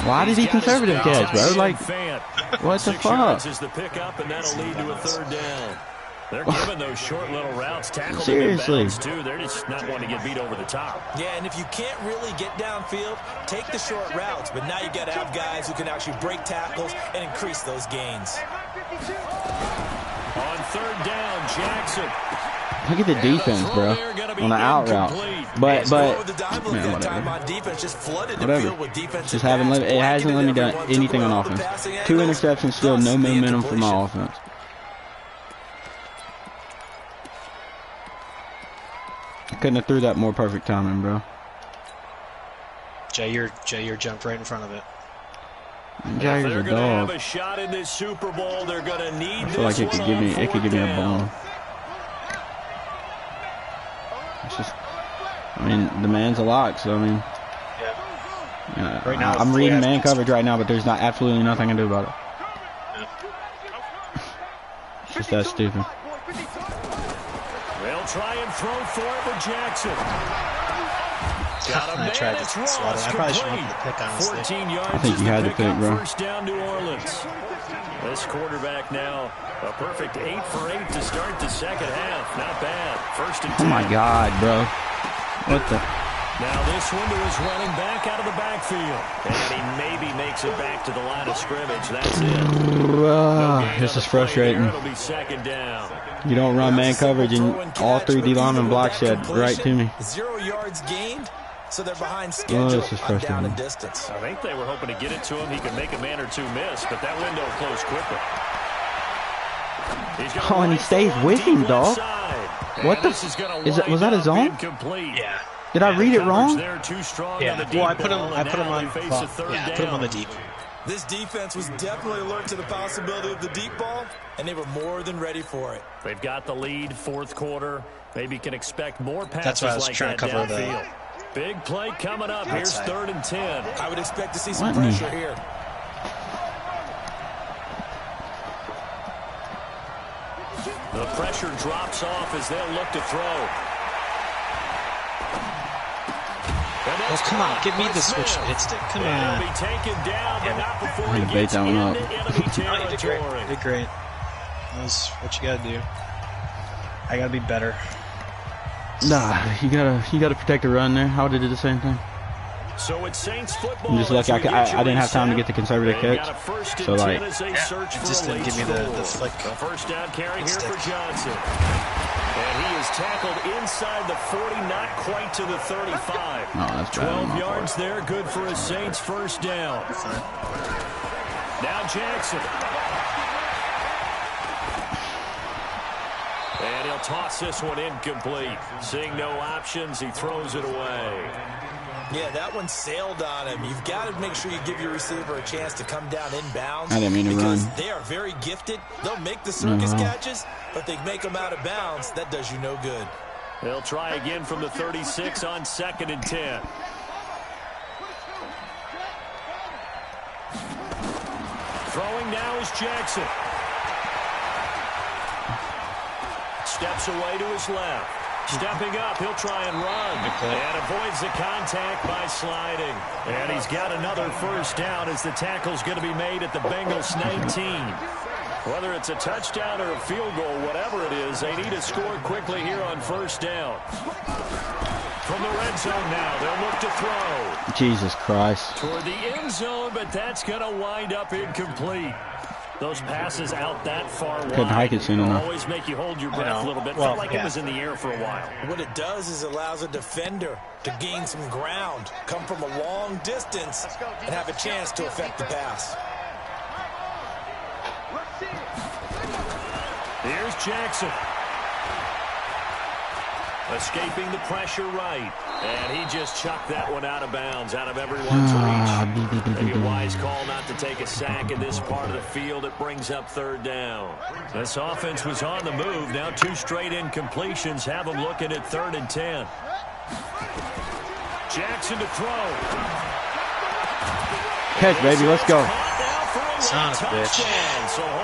A: Why did he
C: He's got his
A: conservative catch, bro?
C: tight
A: Like,
C: end fan.
A: what the
C: 6 yards
A: fuck?
C: is the pickup, and that'll lead to a 3rd down. They're giving those short little routes, tackle
A: Seriously.
C: too. They're just not wanting to get beat over the top.
D: Yeah, and if you can't really get downfield, take the short routes. But now you got to have guys who can actually break tackles and increase those gains.
C: On 3rd down, Jackson.
A: Look at the defense, bro. On the out route. But
D: With the dime, look
A: man,
D: at that time
A: whatever.
D: on defense, just flooded the
A: Whatever.
D: field with defensive
A: Just haven't
D: backs,
A: let it hasn't let me
D: blanketed
A: do
D: everyone,
A: anything
D: took
A: on
D: away all the
A: offense.
D: passing
A: 2
D: angles,
A: interceptions, still
D: thus
A: no
D: the
A: momentum for my
D: incompletion.
A: offense. Couldn't have threw that more perfect timing, bro.
B: Jair jumped right in front of it.
A: Jair's
C: They're
A: a
C: going to have
A: dog.
C: a shot in this Super Bowl. They're going to need
A: I feel like
C: this
A: it could
C: one
A: give
C: on
A: me
C: fourth
A: a
C: down.
A: bone. It's just, I mean, the man's a lock, so I mean,
B: Right now,
A: I'm
B: it's
A: reading
B: the way I
A: man
B: feel.
A: coverage right now, but there's not absolutely nothing I can do about it. It's just that stupid.
C: They'll try and throw for it with Jackson. Got a
B: I
C: man,
B: tried to
C: it's
B: swat it.
C: Ross,
B: I probably should
C: complete.
B: have the pick, honestly.
C: 14 yards
A: I think
C: is
A: you
C: the
A: had to
C: pickup,
A: pick, bro.
C: First down, New Orleans. This quarterback now, a perfect 8 for 8 to start the second half. Not bad. 1st and 10.
A: Oh my God, bro. What the?
C: Now this one to his running back out of the backfield. And he maybe makes it back to the line of scrimmage. That's it.
A: This is frustrating.
C: It'll be 2nd down.
A: You don't run man coverage and all 3 D linemen block shed right to me.
D: 0 yards gained, so they're behind schedule
A: this is
D: on down and
A: frustrating.
D: distance.
C: I think they were hoping to get it to him. He could make a man or two miss, but that window closed quickly. He's gonna
A: Oh, and he
C: rifle
A: stays
C: on
A: with
C: deep
A: him,
C: left
A: dog.
C: side.
A: What
C: And
A: the
C: this is gonna
A: is it? Was that a
C: wind up
A: zone?
C: incomplete.
B: Yeah.
A: Did I read it wrong?
C: They're too strong on
B: Yeah.
C: the deep
B: Well, I put him
C: ball,
B: on.
C: and now they face a
B: Well,
C: 3rd
B: yeah, I put him on the
C: down.
B: deep.
D: This defense was definitely alert to the possibility of the deep ball, and they were more than ready for it.
C: They've got the lead, 4th quarter. Maybe can expect more passes
B: That's why I was
C: like
B: trying
C: that
B: to cover the
C: downfield. Big play coming up. Here's
B: outside.
C: 3rd and 10.
D: I would expect to see some
A: What in the-
D: pressure here.
C: The pressure drops off as they'll look to throw.
B: Oh, come on. Give me the switch hit stick. Come
C: And
B: on.
C: he'll be taken down, but not before
A: I'm
C: he
A: gonna bait
C: gets
A: that one
C: into
A: up.
C: enemy
B: No, you did great.
C: territory.
B: You did great. That's what you gotta do. I gotta be better.
A: Nah, you gotta protect the run there. I would have did the same thing.
C: So it's Saints football.
A: I'm just lucky I didn't have time to get the conservative catch. So like,
B: it just didn't give me the flick.
C: A first down carry here for Johnson. And he is tackled inside the 40, not quite to the 35.
A: Oh, that's
C: 12 yards there, good for a Saints first down. Now Jackson. And he'll toss this one incomplete. Seeing no options, he throws it away.
D: Yeah, that one sailed on him. You've got to make sure you give your receiver a chance to come down inbounds.
A: I didn't mean to
D: because
A: run.
D: They are very gifted. They'll make the circus catches, but they make them out of bounds. That does you no good.
C: They'll try again from the 36 on 2nd and 10. Throwing now is Jackson. Steps away to his left. Stepping up, he'll try and run. And avoids the contact by sliding. And he's got another first down as the tackle's going to be made at the Bengals 19. Whether it's a touchdown or a field goal, whatever it is, they need to score quickly here on first down. From the red zone now, they'll look to throw.
A: Jesus Christ.
C: Toward the end zone, but that's going to wind up incomplete. Those passes out that far wide
A: couldn't hike it soon enough.
C: always make you hold your breath a little bit. Felt like it was in the air for a while.
D: What it does is allows a defender to gain some ground, come from a long distance, and have a chance to affect the pass.
C: Here's Jackson. Escaping the pressure right. And he just chucked that one out of bounds, out of everyone's reach. Maybe a wise call not to take a sack in this part of the field. It brings up third down. This offense was on the move. Now 2 straight incompletions have them looking at 3rd and 10. Jackson to throw.
A: Catch, baby, let's go.
B: Son of a bitch.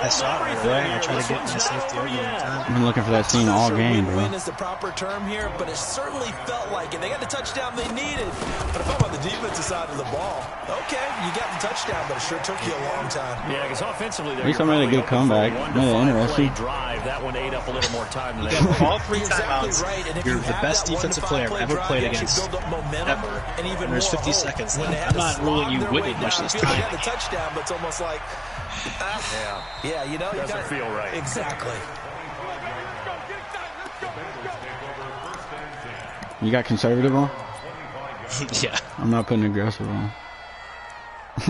B: I saw it right away. I tried to get my safety over in time.
A: I've been looking for that scene all game, bro.
D: Win is the proper term here, but it certainly felt like it. They got the touchdown they needed. But if I'm on the defensive side of the ball, okay, you got the touchdown, but it sure took you a long time.
C: Yeah, because offensively,
A: at least I made a good comeback. Made it interesting.
C: Drive. That one ate up a little more time than
B: You got all 3 timeouts.
D: Right.
B: You're the best defensive player I've ever played against. Ever. And there's 50 seconds left. I'm not ruling you winning much this time.
D: You got the touchdown, but it's almost like, yeah, you know,
C: doesn't feel right.
D: Exactly.
A: You got conservative on?
B: Yeah.
A: I'm not putting aggressive on.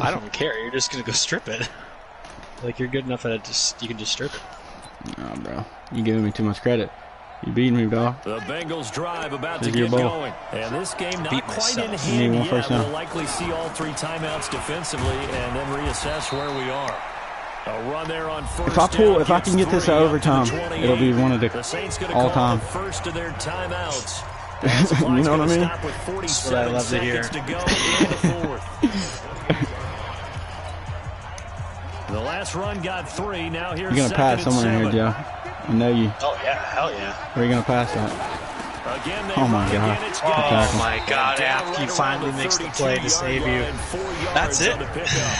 B: I don't care. You're just gonna go strip it. Like you're good enough at it. You can just strip it.
A: Nah, bro. You giving me too much credit. You beating me, dog.
C: The Bengals drive about to
A: Your
C: get
A: ball.
C: going. And this game not
B: Beat
C: quite in
B: myself.
C: hand
A: Need one
C: yet.
A: first down.
C: We'll likely see all 3 timeouts defensively and then reassess where we are. A run there on first
A: If I can get this to overtime, it'll be one of the all-time.
C: First of their timeouts.
A: You know what I mean?
C: Stop with 47
B: I love to hear.
C: seconds to go in the 4th. The last run got 3. Now here's
A: You're gonna pass
C: 2nd and
A: someone in
C: 7.
A: here, Joe. I know you.
B: Oh yeah, hell yeah.
A: Where are you gonna pass that?
C: Again, they
A: Oh my
C: run
A: God.
C: again. It's
B: Oh
C: good.
B: my God!
C: Down
B: After he
C: right
B: finally
C: around the
B: makes the play to
C: 32-yard
B: save you,
C: line, 4 yards
B: that's it.
C: on the pickup.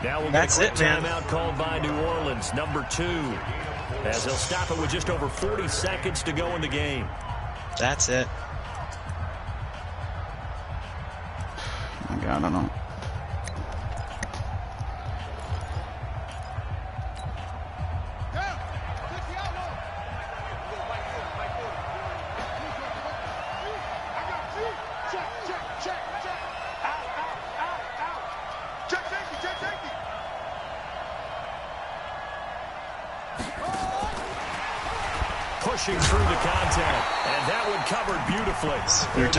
C: Now we'll
B: That's
C: get a
B: it,
C: quick
B: man.
C: timeout called by New Orleans, number 2. As they'll stop it with just over 40 seconds to go in the game.
B: That's it.
A: Oh my God, I don't.
C: Pushing through the contact, and that one covered beautifully.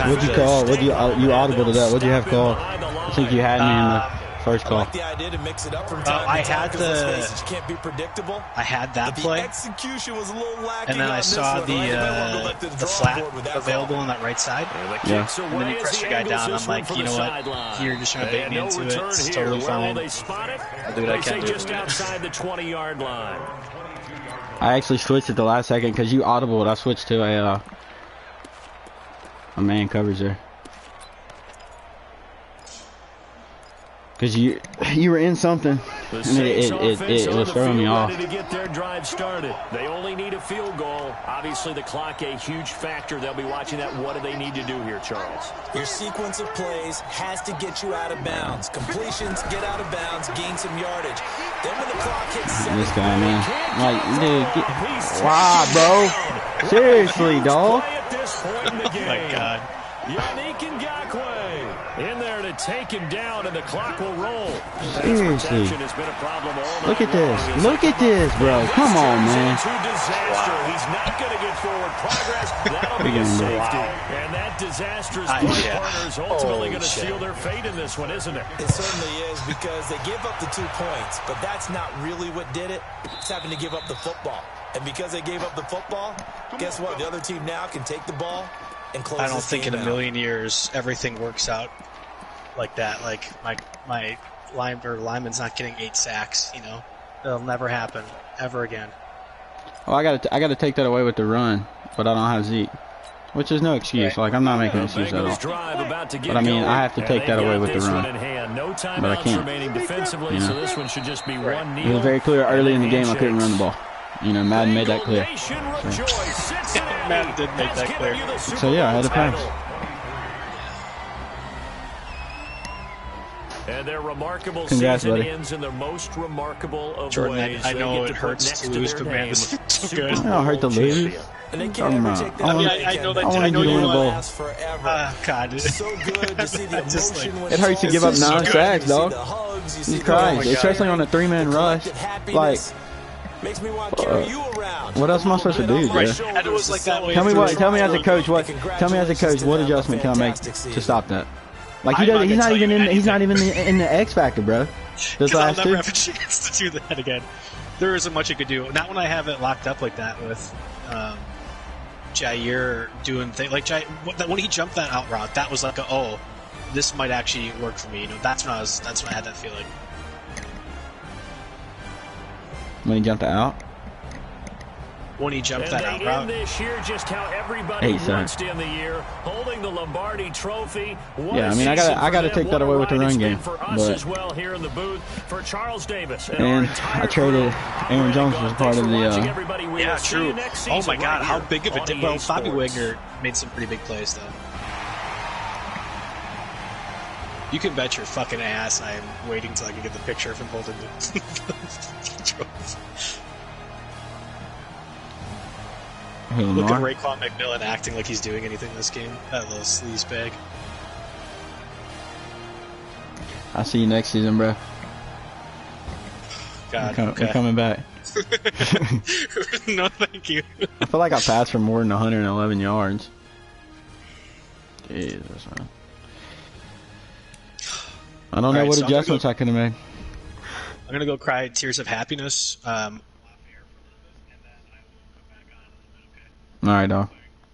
A: What'd you call? You audible to that? What'd you have called? I think you had me in the first
D: I
A: call.
D: like the idea to mix it up from time
B: I
D: to time
B: had
D: because let's
B: the-
D: face it, you can't be predictable.
B: I had that
D: But the
B: play,
D: execution was a little lacking
B: and then
D: on
B: I
D: this
B: saw
D: one, right? You might want to go back to
B: the
D: drawing
B: flat
D: board with that
B: available
D: call.
B: on that right side.
A: Yeah.
B: And then you press your guy down. I'm like, you know what? You're just trying to bait me into it. It's totally fine.
C: They spot it.
B: I'll do what I
C: They say
B: can do.
C: just outside the 20-yard line.
A: I actually switched at the last second because you audibled. I switched to a man coverage there. Because you were in something.
C: The
A: I mean,
C: Saints
A: it
C: on
A: was
C: the
A: throwing me
C: field
A: off.
C: ready to get their drive started. They only need a field goal. Obviously, the clock a huge factor. They'll be watching that. What do they need to do here, Charles?
D: Your sequence of plays has to get you out of bounds. Completions, get out of bounds, gain some yardage. Then when the clock hits 7,
A: This guy, man. Like, dude, wow, bro. Seriously, dog.
C: At this point in the game.
B: Oh my God.
C: Yannick Ngakoue in there to take him down, and the clock will roll.
A: Seriously.
C: Protection has been a problem all
A: Look
C: night
A: at this.
C: long.
A: Look at this, bro. Come on, man.
C: To disaster. He's not going to get forward progress. That'll be a safety. And that disastrous play partner is ultimately going to seal their fate in this one, isn't it?
D: It certainly is, because they give up the 2 points, but that's not really what did it. It's having to give up the football. And because they gave up the football, guess what? The other team now can take the ball and close
B: I don't
D: this
B: think in
D: game
B: a
D: out.
B: million years everything works out like that. Like my lineman's not getting 8 sacks. You know, it'll never happen ever again.
A: Well, I gotta take that away with the run, but I don't have Zeke, which is no excuse. Like, I'm not making an excuse at all. But I mean, I have to take that away with the run. But I can't. You know, it was very clear early in the game I couldn't run the ball. You know, Madden made that clear. So.
B: Madden did make that clear.
A: So yeah, I had to pass.
C: And their remarkable
A: Congrats,
C: season
A: buddy.
C: ends in the most remarkable of
B: Jordan,
C: ways.
B: I know
C: They
B: it
C: get to put
B: hurts
C: next
B: to
C: to
B: lose,
C: their
B: but man,
C: name,
B: this is so
C: Super
B: good.
A: I don't hurt to lose.
C: champion. And they
A: Talking
C: can't ever
A: about.
C: take that
A: I
C: away.
B: I know that.
A: I want
B: I
A: you
B: know
A: to
B: you
A: win the
B: want.
A: ball.
D: Last forever.
B: God,
D: It's so good to see the
B: Just
D: emotion
B: like-
D: when
A: It hurts to
D: it's
A: give up
D: all
A: 9
D: said.
A: sacks,
D: You see
A: dog.
D: the hugs, you see
A: Jesus
D: the
A: Christ,
D: sharing,
A: especially on a 3-man
D: the
A: rush.
D: collective
A: Like,
D: happiness. Makes me want to carry you around.
A: what else am I supposed to do,
B: Right.
A: Jeff?
B: And it was like that way.
A: Tell me
B: through-
A: tell me as a coach what adjustment can I make to stop that? Like,
B: I'm not
A: he's
B: gonna
A: not
B: tell
A: even
B: you
A: he's not even in the X Factor, bro. Those
B: 'Cause I'll
A: last
B: never
A: 2.
B: have a chance to do that again. There isn't much you could do. Not when I have it locked up like that with Jair doing things like when he jumped that out route. That was like this might actually work for me. You know, that's when I had that feeling.
A: When he jumped out.
B: When he jumped
C: And
B: that out
C: they
B: route.
C: end this year just how everybody
A: Hey, son.
C: wants to end the year, holding the Lombardi Trophy. What
A: Yeah,
C: a
A: I mean, I
C: season
A: gotta
C: for
A: take
C: them.
A: that
C: What a
A: away with the
C: ride
A: run
C: it's been
A: game,
C: for us
A: but-
C: as well here in the booth. For Charles Davis and
A: And
C: our
A: I
C: entire
A: traded
C: crew,
A: Aaron
C: I'm
A: Jones
C: Greg
A: was
C: Gunn.
A: part
C: Thanks
A: of
C: for
A: the,
C: watching, everybody. We
B: Yeah,
C: will see you
B: true.
C: next
B: Oh
C: season
B: my God,
C: right
B: how
C: here
B: big of a
C: on
B: dip?
C: EA
B: Well, Bobby
C: Sports.
B: Wagner made some pretty big plays though. You can bet your fucking ass I am waiting till I can get the picture of him holding the trophy.
A: Hey,
B: Look at
A: Lamar.
B: Raekwon McMillan acting like he's doing anything in this game. That little sleaze bag.
A: I'll see you next season, bro.
B: God,
A: We're
B: okay.
A: coming back.
B: No, thank you.
A: I feel like I passed for more than 111 yards. Jesus, man. I don't know
B: Alright,
A: what
B: so I'm gonna
A: adjustments I could have made.
B: I'm gonna go cry tears of happiness.
A: Alright, dog.